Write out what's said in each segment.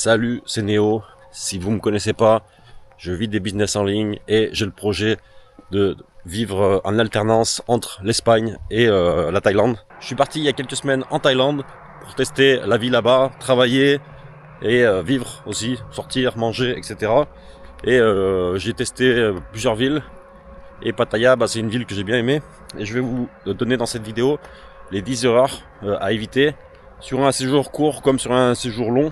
Salut, c'est Néo. Si vous me connaissez pas, je vis des business en ligne et j'ai le projet de vivre en alternance entre l'Espagne et la Thaïlande. Je suis parti il y a quelques semaines en Thaïlande pour tester la vie là-bas, travailler et vivre aussi, sortir, manger, etc. Et j'ai testé plusieurs villes. Et Pattaya, c'est une ville que j'ai bien aimée. Et je vais vous donner dans cette vidéo les 10 erreurs à éviter sur un séjour court comme sur un séjour long.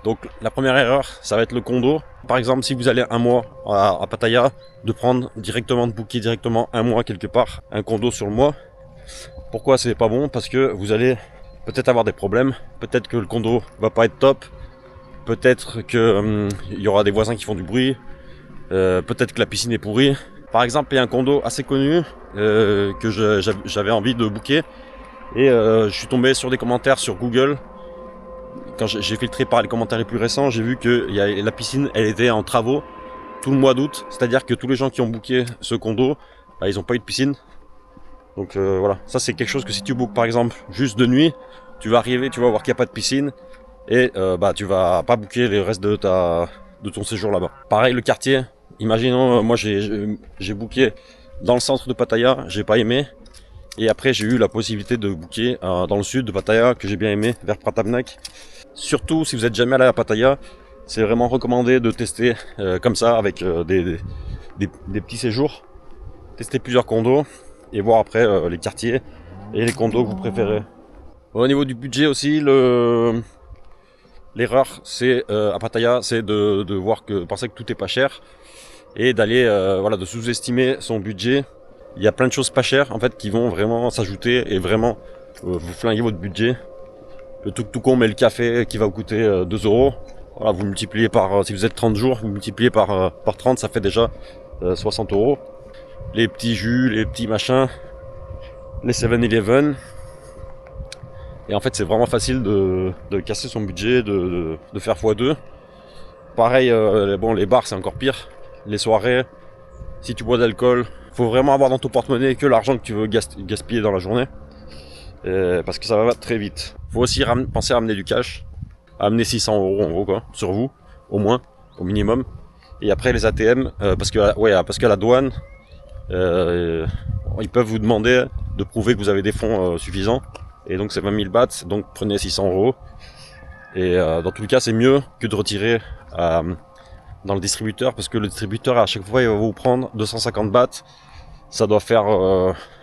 Donc la première erreur, ça va être le condo. Par exemple, si vous allez un mois à Pattaya, de booker directement un mois quelque part, un condo sur le mois. Pourquoi c'est pas bon? Parce que vous allez peut-être avoir des problèmes, peut-être que le condo va pas être top, peut-être que il y aura des voisins qui font du bruit, peut-être que la piscine est pourrie. Par exemple, il y a un condo assez connu que j'avais envie de booker et je suis tombé sur des commentaires sur Google. Quand j'ai filtré par les commentaires les plus récents, j'ai vu que la piscine, elle était en travaux tout le mois d'août. C'est-à-dire que tous les gens qui ont booké ce condo, ils n'ont pas eu de piscine. Donc voilà, ça c'est quelque chose que si tu bookes par exemple juste de nuit, tu vas arriver, tu vas voir qu'il n'y a pas de piscine et tu vas pas booker le reste de ton séjour là-bas. Pareil, le quartier. Imaginons, moi j'ai booké dans le centre de Pattaya, j'ai pas aimé. Et après j'ai eu la possibilité de booker dans le sud de Pattaya que j'ai bien aimé, vers Pratamnak. Surtout si vous êtes jamais allé à Pattaya, c'est vraiment recommandé de tester comme ça avec des petits séjours. Tester plusieurs condos et voir après les quartiers et les condos que vous préférez. Au niveau du budget aussi, l'erreur c'est à Pattaya, c'est de penser que tout est pas cher et d'aller de sous-estimer son budget. Il y a plein de choses pas chères en fait qui vont vraiment s'ajouter et vraiment vous flinguer votre budget. Le tout con, mais le café qui va vous coûter 2 euros. Voilà, vous multipliez par, si vous êtes 30 jours, vous multipliez par 30, ça fait déjà 60 euros. Les petits jus, les petits machins, les 7-Eleven. Et en fait, c'est vraiment facile de casser son budget, de faire x2. Pareil, les bars, c'est encore pire. Les soirées, si tu bois d'alcool, faut vraiment avoir dans ton porte-monnaie que l'argent que tu veux gaspiller dans la journée. Parce que ça va très vite. Faut aussi penser à ramener du cash. Amener 600 euros en gros quoi, sur vous, au moins, au minimum. Et après les ATM, parce qu'à la douane, ils peuvent vous demander de prouver que vous avez des fonds suffisants. Et donc c'est 20 000 bahts, donc prenez 600 euros. Et dans tous les cas, c'est mieux que de retirer dans le distributeur, parce que le distributeur à chaque fois il va vous prendre 250 bahts. Ça doit faire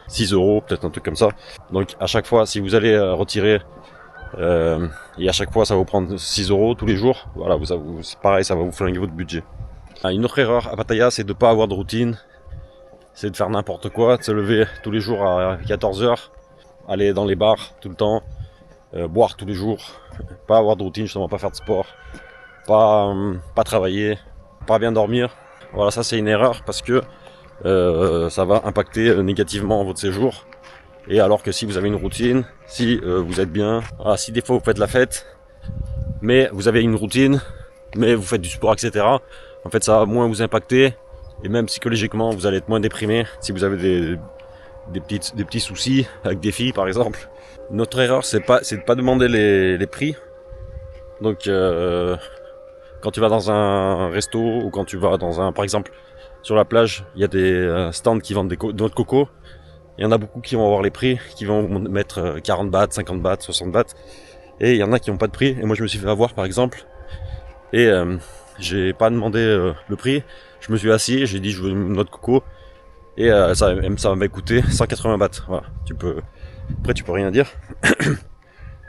6 euros, peut-être un truc comme ça. Donc à chaque fois, si vous allez retirer, et à chaque fois ça va vous prendre 6 euros tous les jours, voilà, c'est pareil, ça va vous flinguer votre budget. Une autre erreur à Pattaya, c'est de ne pas avoir de routine. C'est de faire n'importe quoi, de se lever tous les jours à 14h, aller dans les bars tout le temps, boire tous les jours, pas avoir de routine, justement pas faire de sport, pas travailler, pas bien dormir. Voilà, ça c'est une erreur parce que ça va impacter négativement votre séjour. Et alors que si vous avez une routine, si vous êtes bien, si des fois vous faites la fête, mais vous avez une routine, mais vous faites du sport, etc. En fait, ça va moins vous impacter. Et même psychologiquement, vous allez être moins déprimé si vous avez des petits soucis avec des filles, par exemple. Notre erreur, c'est de pas demander les prix. Donc, quand tu vas dans un resto ou quand tu vas par exemple, sur la plage, il y a des stands qui vendent des noix de coco. Il y en a beaucoup qui vont avoir les prix, qui vont mettre 40 bahts, 50 bahts, 60 bahts. Et il y en a qui n'ont pas de prix. Et moi, je me suis fait avoir, par exemple. Et j'ai pas demandé le prix. Je me suis assis, j'ai dit je veux une noix de coco. Et ça m'a coûté 180 bahts. Voilà. Après, tu peux rien dire.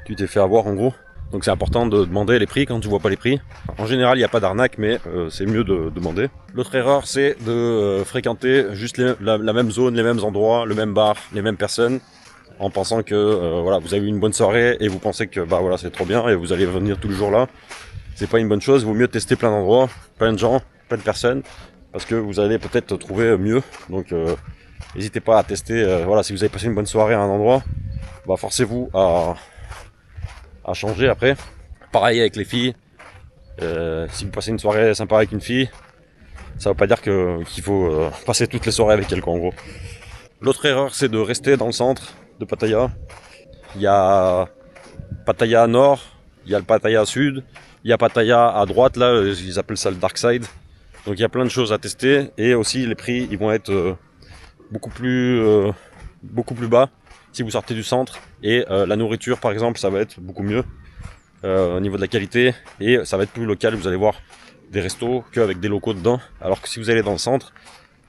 Tu t'es fait avoir, en gros. Donc c'est important de demander les prix quand tu vois pas les prix. En général, il n'y a pas d'arnaque, mais c'est mieux de demander. L'autre erreur, c'est de fréquenter juste la même zone, les mêmes endroits, le même bar, les mêmes personnes, en pensant que vous avez eu une bonne soirée et vous pensez que c'est trop bien et vous allez venir tous les jours là. C'est pas une bonne chose. Il vaut mieux tester plein d'endroits, plein de gens, plein de personnes, parce que vous allez peut-être trouver mieux. Donc n'hésitez pas à tester. Si vous avez passé une bonne soirée à un endroit, forcez-vous à changer après. Pareil avec les filles, si vous passez une soirée sympa avec une fille, ça veut pas dire qu'il faut passer toutes les soirées avec elle quoi, en gros. L'autre erreur, c'est de rester dans le centre de Pattaya. Il y a Pattaya Nord, il y a le Pattaya Sud, Il y a Pattaya à droite, là, ils appellent ça le Dark Side. Donc il y a plein de choses à tester, et aussi les prix, ils vont être beaucoup plus bas si vous sortez du centre, et la nourriture par exemple, ça va être beaucoup mieux au niveau de la qualité, et ça va être plus local. Vous allez voir des restos qu'avec des locaux dedans, alors que si vous allez dans le centre,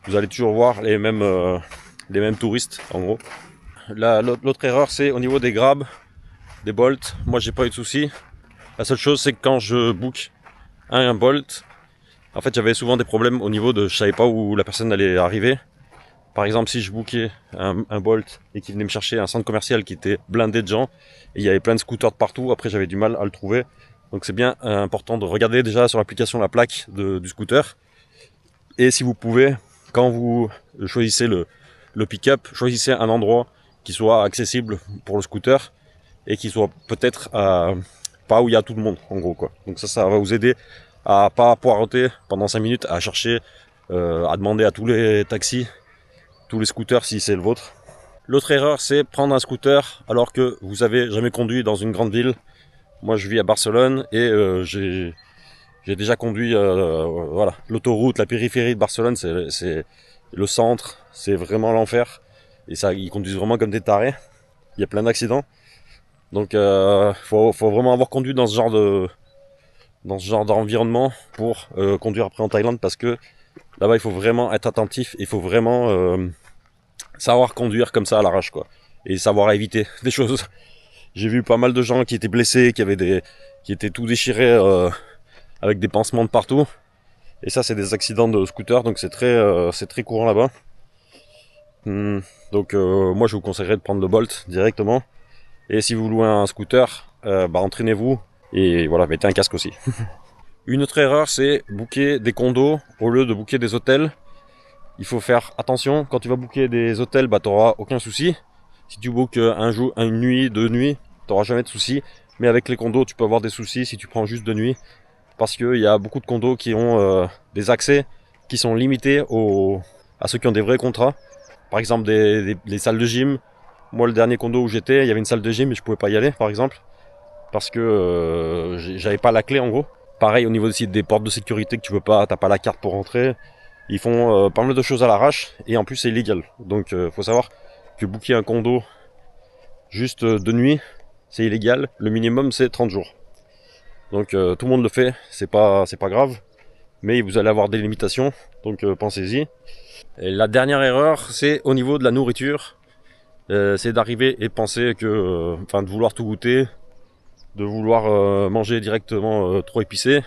vous allez toujours voir les mêmes touristes en gros. L'autre erreur, c'est au niveau des grabs, des Bolt. Moi j'ai pas eu de soucis. La seule chose, c'est que quand je book un Bolt, en fait j'avais souvent des problèmes au niveau de, je savais pas où la personne allait arriver. Par exemple, si je bookais un Bolt et qu'il venait me chercher un centre commercial qui était blindé de gens, et il y avait plein de scooters de partout, après j'avais du mal à le trouver. Donc c'est bien important de regarder déjà sur l'application la plaque du scooter. Et si vous pouvez, quand vous choisissez le pick-up, choisissez un endroit qui soit accessible pour le scooter et qui soit peut-être pas où il y a tout le monde, en gros quoi. Donc ça va vous aider à pas poireauter pendant 5 minutes à chercher, à demander à tous les taxis, tous les scooters si c'est le vôtre. L'autre erreur, c'est prendre un scooter alors que vous avez jamais conduit dans une grande ville. Moi je vis à Barcelone et j'ai déjà conduit voilà, l'autoroute, la périphérie de Barcelone, c'est le centre, c'est vraiment l'enfer. Et ça, ils conduisent vraiment comme des tarés. Il y a plein d'accidents. Donc faut vraiment avoir conduit dans ce genre d'environnement pour conduire après en Thaïlande, parce que là-bas il faut vraiment être attentif, il faut vraiment savoir conduire comme ça à l'arrache quoi, et savoir éviter des choses. J'ai vu pas mal de gens qui étaient blessés, qui étaient tout déchirés avec des pansements de partout, et ça c'est des accidents de scooter, donc c'est très courant là-bas. Donc moi je vous conseillerais de prendre le Bolt directement, et si vous louez un scooter, entraînez-vous, et voilà, mettez un casque aussi. Une autre erreur, c'est booker des condos au lieu de booker des hôtels. Il faut faire attention, quand tu vas booker des hôtels, t'auras aucun souci. Si tu bookes un jour, une nuit, 2 nuits, t'auras jamais de souci. Mais avec les condos, tu peux avoir des soucis si tu prends juste 2 nuits. Parce qu'il y a beaucoup de condos qui ont des accès qui sont limités à ceux qui ont des vrais contrats. Par exemple, des salles de gym. Moi, le dernier condo où j'étais, il y avait une salle de gym et je pouvais pas y aller, par exemple. Parce que j'avais pas la clé, en gros. Pareil, au niveau des portes de sécurité que tu veux pas, t'as pas la carte pour rentrer. Ils font pas mal de choses à l'arrache, et en plus c'est illégal. Donc faut savoir que booker un condo juste de nuit, c'est illégal. Le minimum c'est 30 jours. Donc tout le monde le fait, c'est pas grave, mais vous allez avoir des limitations, donc pensez-y. Et la dernière erreur, c'est au niveau de la nourriture. C'est d'arriver et penser que, de vouloir tout goûter, de vouloir manger directement trop épicé,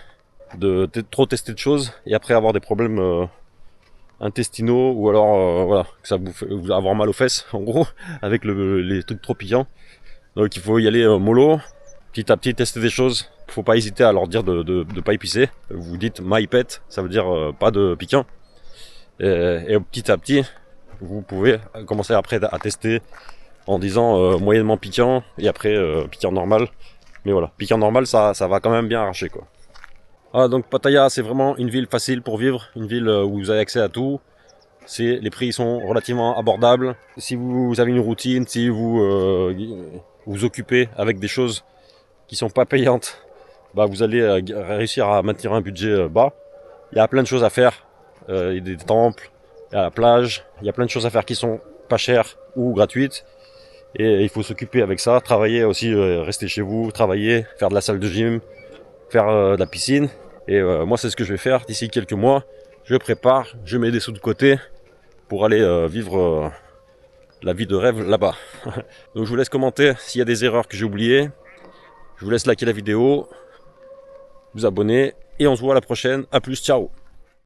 de trop tester de choses, et après avoir des problèmes intestinaux, ou alors voilà, que ça vous avoir mal aux fesses en gros avec les trucs trop piquants. Donc il faut y aller mollo, petit à petit, tester des choses. Faut pas hésiter à leur dire de pas épicer. Vous dites maipet, ça veut dire pas de piquant, et petit à petit vous pouvez commencer après à tester en disant moyennement piquant, et après piquant normal. Mais voilà, piquant normal, ça va quand même bien arracher quoi. Ah, donc Pattaya, c'est vraiment une ville facile pour vivre, une ville où vous avez accès à tout. Les prix sont relativement abordables. Si vous avez une routine, si vous vous occupez avec des choses qui sont pas payantes, vous allez réussir à maintenir un budget bas. Il y a plein de choses à faire. Il y a des temples, il y a la plage, il y a plein de choses à faire qui sont pas chères ou gratuites. Et il faut s'occuper avec ça, travailler aussi, rester chez vous, travailler, faire de la salle de gym, faire de la piscine. Et moi c'est ce que je vais faire d'ici quelques mois. Je prépare, je mets des sous de côté pour aller vivre la vie de rêve là-bas. Donc je vous laisse commenter s'il y a des erreurs que j'ai oubliées. Je vous laisse liker la vidéo, vous abonner, et on se voit à la prochaine. A plus, ciao.